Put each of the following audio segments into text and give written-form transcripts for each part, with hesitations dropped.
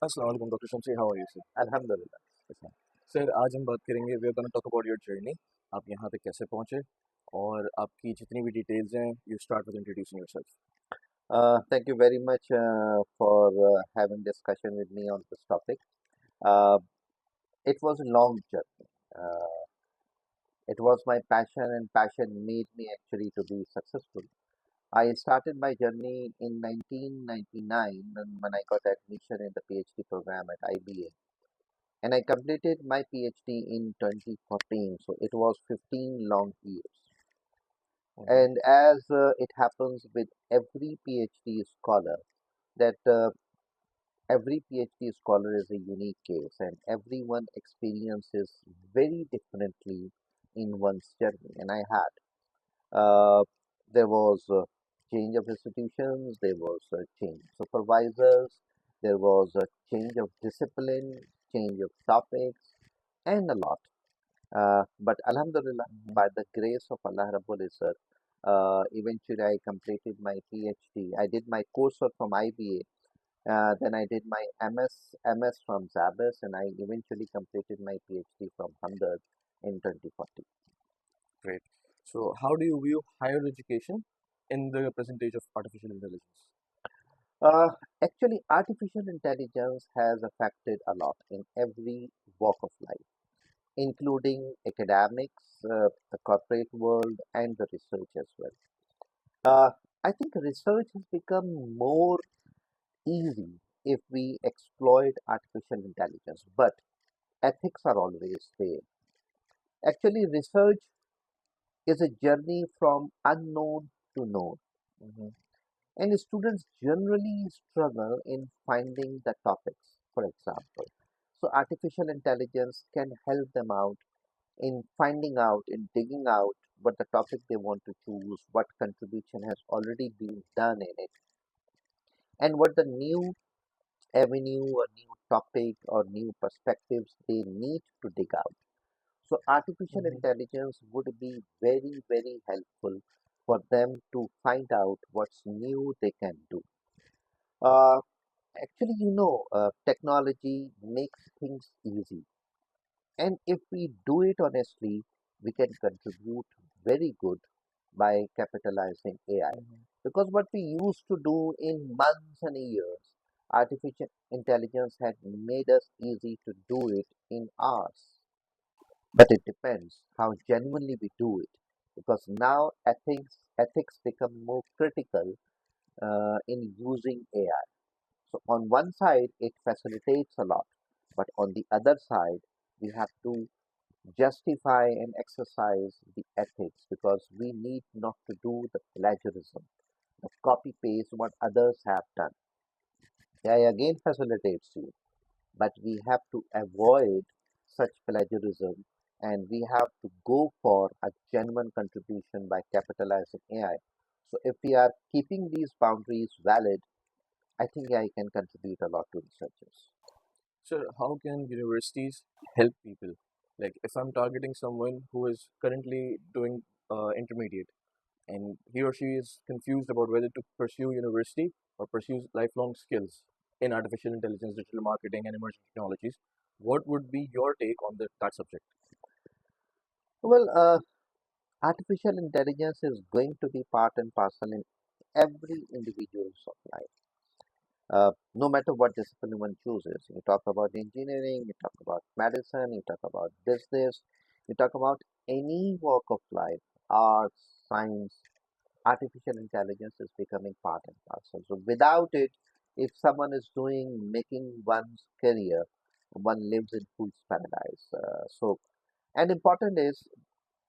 अस्सलाम वालेकुम doctor Shamsi, how are you sir? Alhamdulillah. Sir आज हम बात करेंगे, we are gonna talk about your journey. आप यहाँ पे कैसे पहुँचे और आपकी जितनी भी डिटेल्स हैं, you start with introducing yourself. Thank you very much for having discussion with me on this topic. Uh, it was a long journey. It was my passion, and passion made me actually to be successful. I started my journey in 1999 when I got admission in the PhD program at IBA, and I completed my PhD in 2014. So it was 15 long years. Mm-hmm. And as it happens with every PhD scholar, that every PhD scholar is a unique case, and everyone experiences very differently in one's journey. And I had there was a change of institutions, there was a change of supervisors, there was a change of discipline, change of topics, and a lot. But Alhamdulillah, Mm-hmm. by the grace of Allah Rabbul Izzat, eventually I completed my PhD. I did my coursework from IBA, then I did my MS from Zabas, and I eventually completed my PhD from Hamdard in 2014. Great. So how do you view higher education in the present age of artificial intelligence? Uh, Actually, artificial intelligence has affected a lot in every walk of life, including academics, the corporate world, and the research as well. Uh, I think research has become more easy if we exploit artificial intelligence, but ethics are always there. Actually, research is a journey from unknown to known, Mm-hmm. and students generally struggle in finding the topics, for example. So, artificial intelligence can help them out in finding out, in digging out what the topic they want to choose, what contribution has already been done in it, and what the new avenue or new topic or new perspectives they need to dig out. So artificial Mm-hmm. intelligence would be very, very helpful for them to find out what's new they can do. Uh, Actually, technology makes things easy. And if we do it honestly, we can contribute very good by capitalizing AI. Mm-hmm. Because what we used to do in months and years, artificial intelligence had made us easy to do it in hours. But it depends how genuinely we do it. Because now ethics become more critical in using AI. So on one side, it facilitates a lot, but on the other side, we have to justify and exercise the ethics because we need not to do the plagiarism, the copy paste what others have done. AI again facilitates you, but we have to avoid such plagiarism and we have to go for a genuine contribution by capitalizing AI. So if we are keeping these boundaries valid, I think AI can contribute a lot to researchers. Sir, how can universities help people? Like if I'm targeting someone who is currently doing intermediate and he or she is confused about whether to pursue university or pursue lifelong skills in artificial intelligence, digital marketing, and emerging technologies, what would be your take on that subject? Well, artificial intelligence is going to be part and parcel in every individual's of life, no matter what discipline one chooses. You talk about engineering, you talk about medicine, you talk about business, you talk about any walk of life, arts, science, artificial intelligence is becoming part and parcel. So without it, if someone is doing making one's career, one lives in fool's paradise. And important is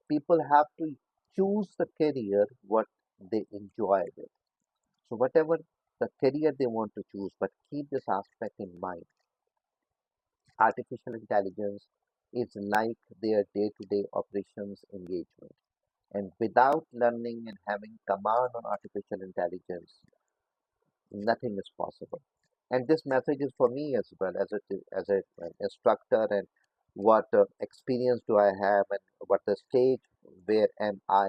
people have to choose the career what they enjoy with. So whatever the career they want to choose, but keep this aspect in mind. Artificial intelligence is like their day-to-day operations engagement. And without learning and having command on artificial intelligence, nothing is possible. And this message is for me as well an instructor and what experience do I have and what the stage where am I.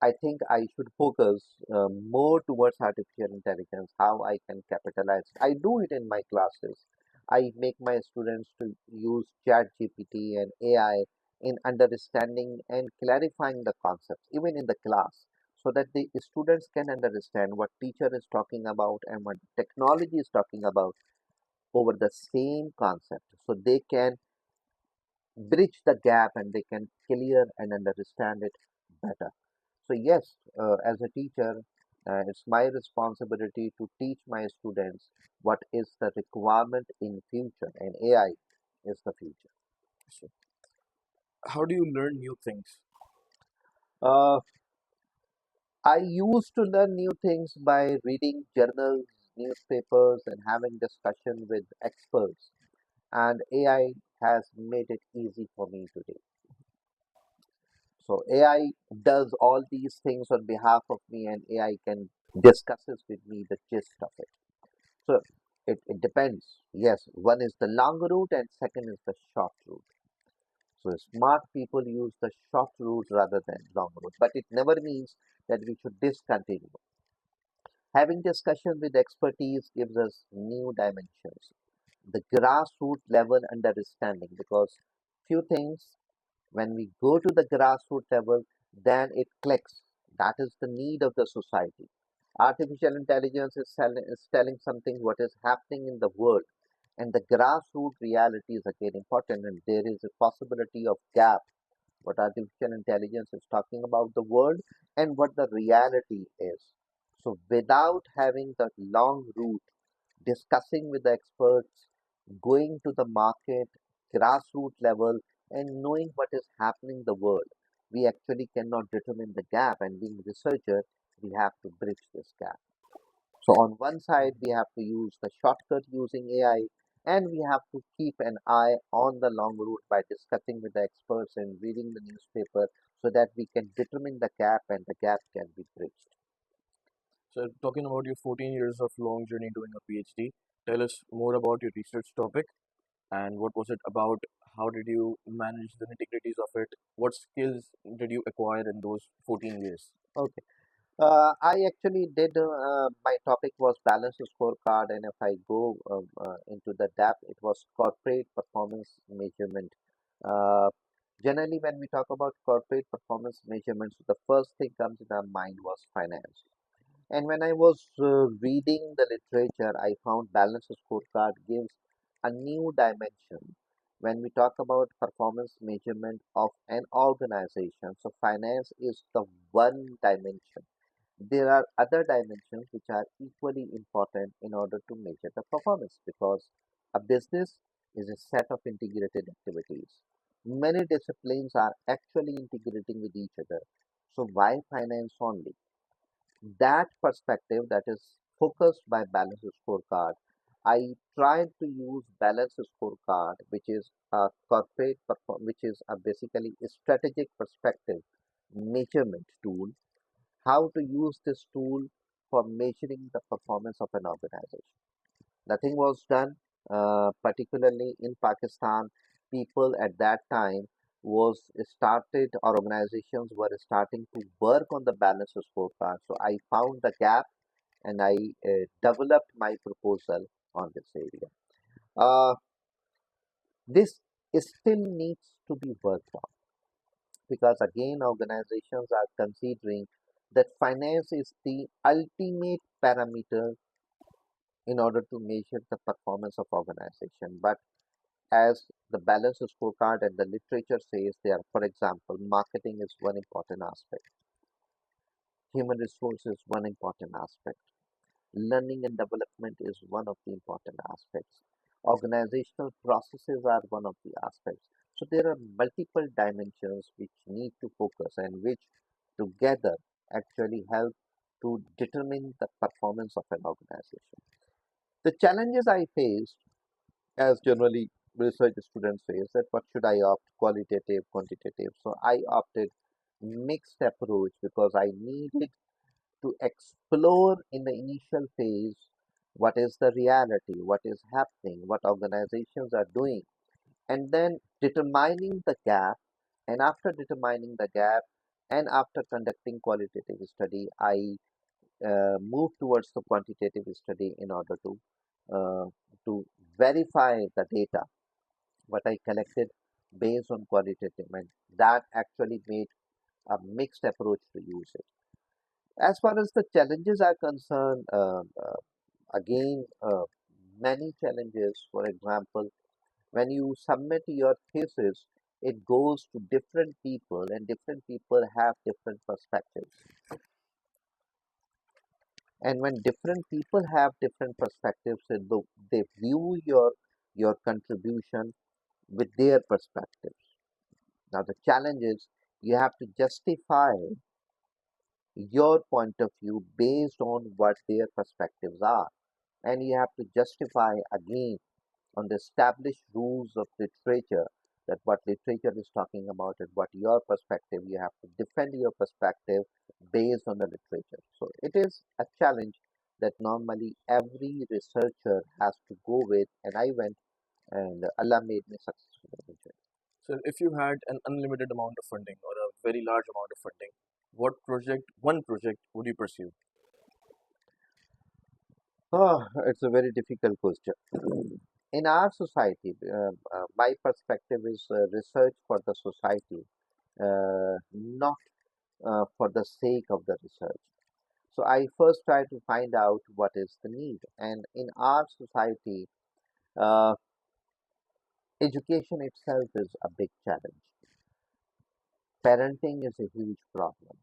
I think I should focus more towards artificial intelligence, how I can capitalize. I do it in my classes. I make my students to use chat GPT and AI in understanding and clarifying the concepts, even in the class, so that the students can understand what teacher is talking about and what technology is talking about over the same concept. So they can bridge the gap and they can clear and understand it better. So yes, as a teacher, it's my responsibility to teach my students what is the requirement in future, and AI is the future. So, how do you learn new things? Uh, I used to learn new things by reading journals, newspapers, and having discussion with experts. And AI has made it easy for me today. So AI does all these things on behalf of me, and AI can discusses with me the gist of it. So it depends. Yes, one is the long route and second is the short route. So smart people use the short route rather than long route, but it never means that we should discontinue. Having discussion with expertise gives us new dimensions. The grassroots level understanding, because few things when we go to the grassroots level, then it clicks. That is the need of the society. Artificial intelligence is telling something what is happening in the world, and the grassroots reality is again important, and there is a possibility of gap what artificial intelligence is talking about the world and what the reality is. So without having the long route, discussing with the experts, going to the market, grassroots level, and knowing what is happening in the world, we actually cannot determine the gap. And being researcher, we have to bridge this gap. So on one side, we have to use the shortcut using AI, and we have to keep an eye on the long route by discussing with the experts and reading the newspaper so that we can determine the gap and the gap can be bridged. So, talking about your 14 years of long journey doing a PhD, tell us more about your research topic and what was it about? How did you manage the nitty-gritties of it? What skills did you acquire in those 14 years? Okay. I actually did, my topic was balance scorecard, and if I go into the depth, it was corporate performance measurement. Uh, Generally, when we talk about corporate performance measurements, the first thing comes in our mind was finance. And when I was reading the literature, I found balance scorecard gives a new dimension when we talk about performance measurement of an organization. So finance is the one dimension. There are other dimensions which are equally important in order to measure the performance, because a business is a set of integrated activities. Many disciplines are actually integrating with each other. So why finance only? That perspective, that is focused by balance scorecard, I tried to use balance scorecard, which is a which is a basically a strategic perspective measurement tool, how to use this tool for measuring the performance of an organization. Nothing was done, particularly in Pakistan. People at that time was started, or organizations were starting to work on the balance scorecard. So I found the gap and I developed my proposal on this area. Uh, this still needs to be worked on, because again organizations are considering that finance is the ultimate parameter in order to measure the performance of organization. But as the balance scorecard and the literature says there, for example, marketing is one important aspect, human resources one important aspect, learning and development is one of the important aspects, organizational processes are one of the aspects. So there are multiple dimensions which need to focus and which together actually help to determine the performance of an organization. The challenges I faced, as generally research students face, that what should I opt, qualitative, quantitative. So I opted mixed approach because I needed to explore in the initial phase what is the reality, what is happening, what organizations are doing, and then determining the gap. And after determining the gap, And after conducting qualitative study, I moved towards the quantitative study in order uh, to verify the data what I collected based on qualitative, and that actually made a mixed approach to use it. As far as the challenges are concerned, again, many challenges. For example, when you submit your thesis, it goes to different people, and different people have different perspectives. And when different people have different perspectives, they view your contribution with their perspectives. Now, the challenge is you have to justify your point of view based on what their perspectives are. And you have to justify again on the established rules of literature that what literature is talking about and what your perspective, you have to defend your perspective based on the literature. So it is a challenge that normally every researcher has to go with, and I went, and Allah made me successful in it. So if you had an unlimited amount of funding or a very large amount of funding, what project, one project, would you pursue? Oh, it's a very difficult question. In our society, my perspective is research for the society, not for the sake of the research. So I first try to find out what is the need. And in our society, uh, education itself is a big challenge. Parenting is a huge problem.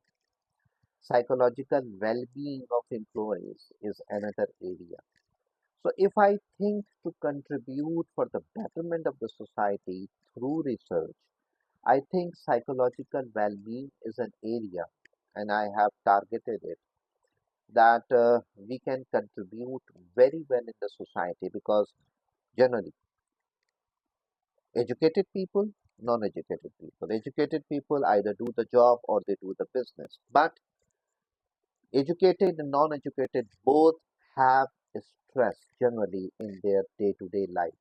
Psychological well being of employees is another area. So if I think to contribute for the betterment of the society through research, I think psychological well being is an area, and I have targeted it that we can contribute very well in the society because generally educated people, non-educated people, educated people either do the job or they do the business, but educated and non-educated both have stress generally in their day-to-day life.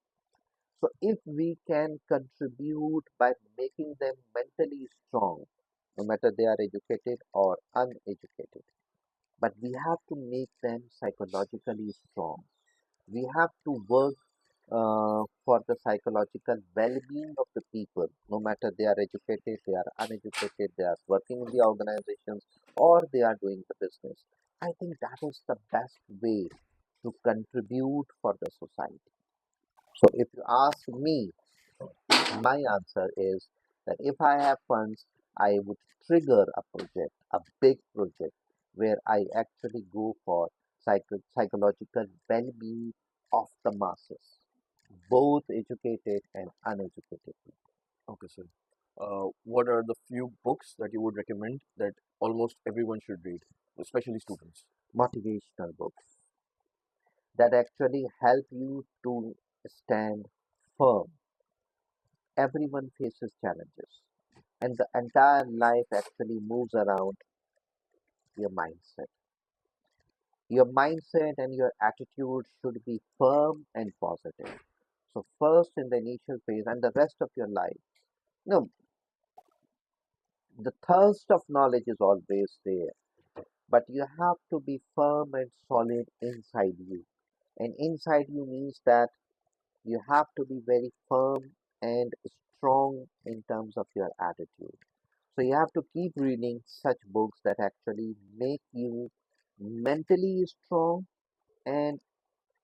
So if we can contribute by making them mentally strong, no matter they are educated or uneducated, but we have to make them psychologically strong. We have to work for the psychological well-being of the people, no matter they are educated, they are uneducated, they are working in the organizations, or they are doing the business. I think that is the best way to contribute for the society. So if you ask me, my answer is that if I have funds, I would trigger a project, a big project, where I actually go for psychological well-being of the masses, both educated and uneducated people. Okay, sir. What are the few books that you would recommend that almost everyone should read, especially students? Motivational books that actually help you to stand firm. Everyone faces challenges, and the entire life actually moves around your mindset. Your mindset and your attitude should be firm and positive. So, first in the initial phase and the rest of your life, no, the thirst of knowledge is always there, but you have to be firm and solid inside you. And inside you means that you have to be very firm and strong in terms of your attitude. So, you have to keep reading such books that actually make you mentally strong and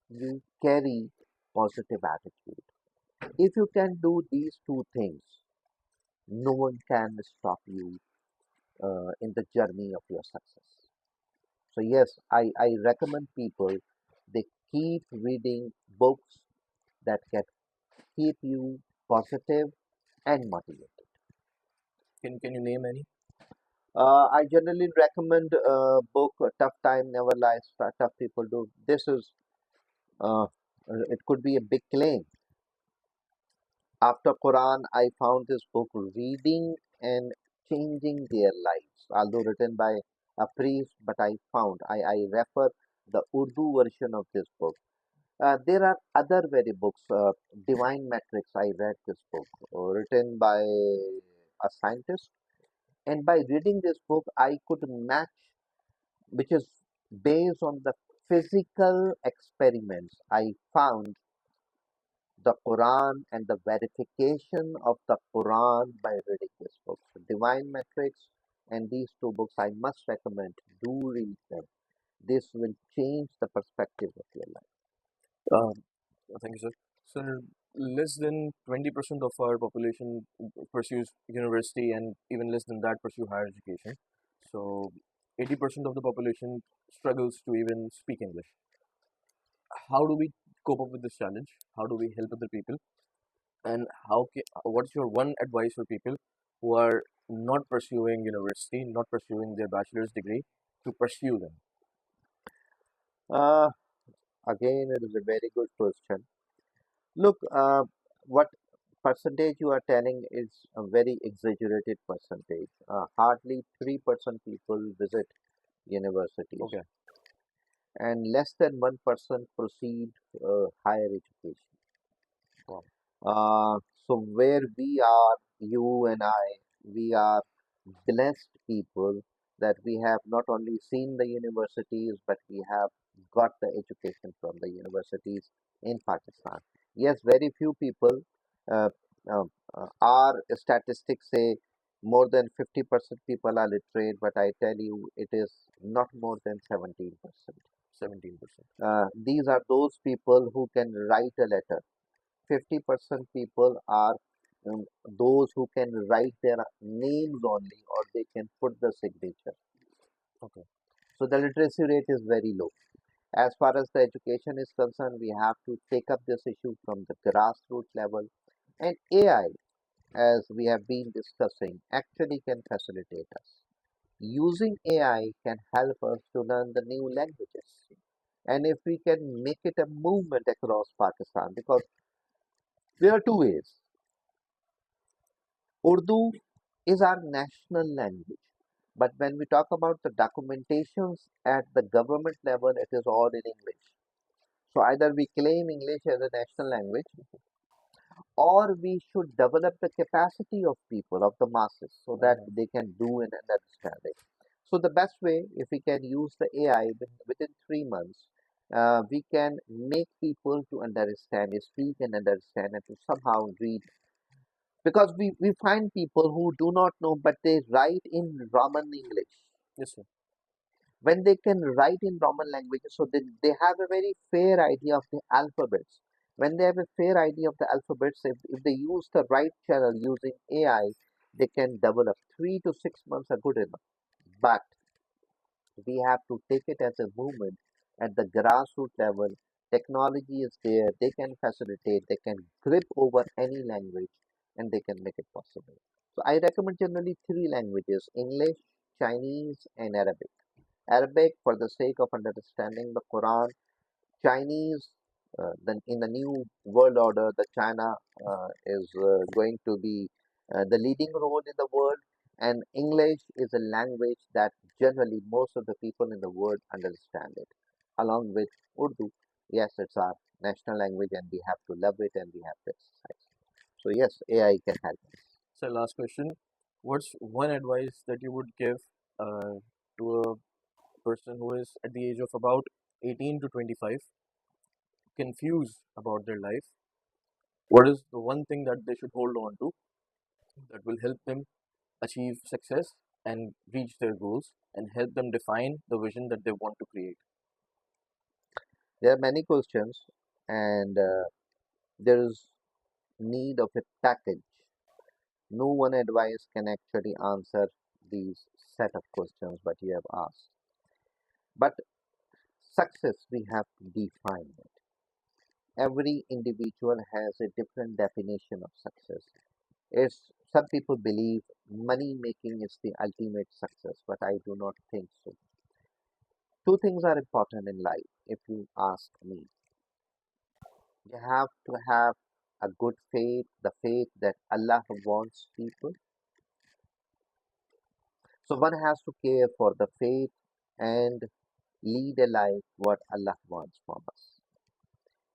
you carry positive attitude. If you can do these two things, no one can stop you in the journey of your success. So yes, I recommend people they keep reading books that can keep you positive and motivated. Can you name any? I generally recommend a book, Tough Time Never Lies, Tough People Do. This is, uh, it could be a big claim. After Quran, I found this book reading and changing their lives. Although written by a priest, but I refer the Urdu version of this book. There are other very books. Divine Metrics, I read this book, written by a scientist. And by reading this book, I could match, which is based on the physical experiments. I found the Quran and the verification of the Quran by reading this book. So Divine Metrics and these two books I must recommend. Do read them. This will change the perspective of your life. Uh, Thank you, sir. Sir, less than 20% of our population pursues university, and even less than that pursue higher education. So, 80% of the population struggles to even speak English. How do we cope up with this challenge? How do we help other people? And what's your one advice for people who are not pursuing university, not pursuing their bachelor's degree, to pursue them? Uh, Again, it is a very good question. Look, what percentage you are telling is a very exaggerated percentage. Hardly 3% people visit universities, Okay. and less than 1% proceed higher education. Wow. So where we are, you and I, we are blessed people that we have not only seen the universities, but we have got the education from the universities in Pakistan. Yes, very few people, uh, uh, our statistics say more than 50% people are literate, but I tell you, it is not more than 17%. 17%. These are those people who can write a letter. 50% people are those who can write their names only, or they can put the signature. Okay. So the literacy rate is very low. As far as the education is concerned, we have to take up this issue from the grassroots level. And AI, as we have been discussing, actually can facilitate us. Using AI can help us to learn the new languages. And if we can make it a movement across Pakistan, because there are two ways. Urdu is our national language. But when we talk about the documentations at the government level, it is all in English. So either we claim English as a national language, or we should develop the capacity of people, of the masses, so that Mhm. they can do and understand it. So the best way, if we can use the AI within 3 months, we can make people to understand, speak and understand, and to somehow read. Because we find people who do not know, but they write in Roman English. Yes, sir. When they can write in Roman languages, so they have a very fair idea of the alphabets. When they have a fair idea of the alphabets, if they use the right channel using AI, they can develop. 3 to 6 months are good enough. But we have to take it as a movement at the grassroots level. Technology is there, they can facilitate, they can grip over any language, and they can make it possible. So I recommend generally three languages: English, Chinese, and Arabic. Arabic for the sake of understanding the Quran, Chinese, then in the new world order, the China is going to be the leading role in the world, and English is a language that generally most of the people in the world understand it, along with Urdu. Yes, it's our national language, and we have to love it, and we have to exercise. So yes, AI can help us. So, last question. What's one advice that you would give to a person who is at the age of about 18 to 25, confused about their life? What is the one thing that they should hold on to that will help them achieve success and reach their goals and help them define the vision that they want to create? There are many questions, and there is need of a package. No one advice can actually answer these set of questions that you have asked. But success, we have to define it. Every individual has a different definition of success. It's, some people believe money making is the ultimate success, but I do not think so. Two things are important in life, if you ask me. You have to have a good faith, the faith that Allah wants people. So one has to care for the faith and lead a life what Allah wants from us.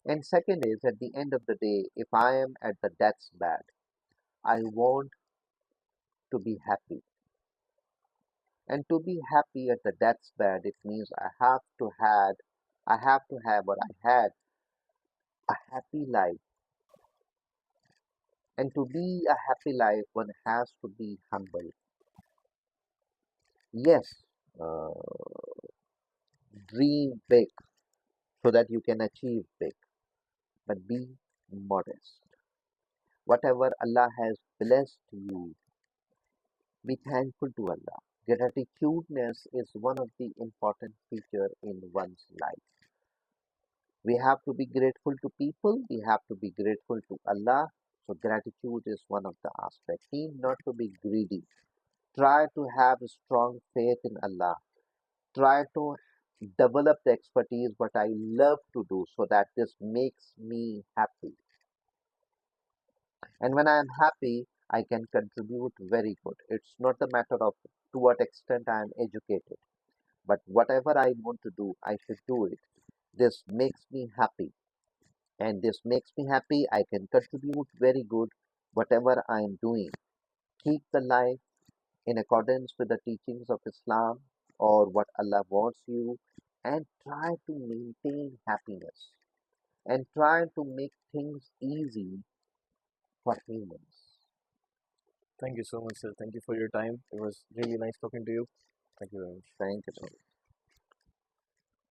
And second is, at the end of the day, if I am at the death's bed, I want to be happy. And to be happy at the deathbed, it means I have to have or I had a happy life. And to be a happy life, one has to be humble. Yes, uh, dream big so that you can achieve big, but be modest. Whatever Allah has blessed you, be thankful to Allah. Gratitudeness is one of the important feature in one's life. We have to be grateful to people, we have to be grateful to Allah. So gratitude is one of the aspects. Need not to be greedy. Try to have a strong faith in Allah. Try to develop the expertise what I love to do so that this makes me happy. And when I am happy, I can contribute very good. It's not a matter of to what extent I am educated, but whatever I want to do, I should do it. This makes me happy, and this makes me happy. I can contribute very good whatever I am doing. Keep the life in accordance with the teachings of Islam or what Allah wants you, and try to maintain happiness and try to make things easy for humans. Thank you so much, sir. Thank you for your time. It was really nice talking to you. Thank you very much. Thank you so much.